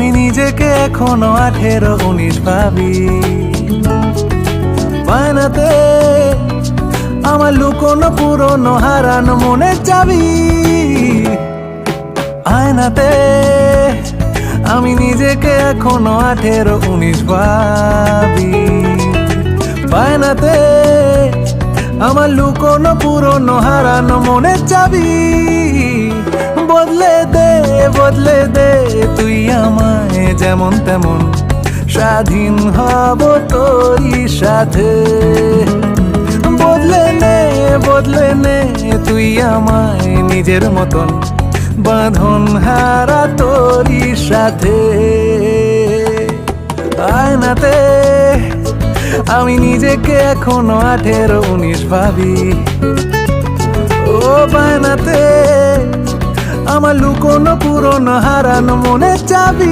আমি নিজেকে এখনো 18-19 ভাবি। বায়নাতে আমার লুকোনো পুরনো হারানো মনের চাবি। আয়নাতে আমি নিজেকে এখনো 18-19 ভাবি। বায়নাতে আমার লুকোনো পুরনো হারানো মনের চাবি। বদলে দে তুই আমায় যেমন তেমন, স্বাধীন হব তোরই সাথে। বদলে নে তুই আমায় নিজের মতন, বাঁধন হারা তোরই সাথে। আয়নাতে আমি নিজেকে এখনো 18-19 ভাবি। ও বায়নাতে আমার লুকোনো পুরনো হারানো মনের চাবি।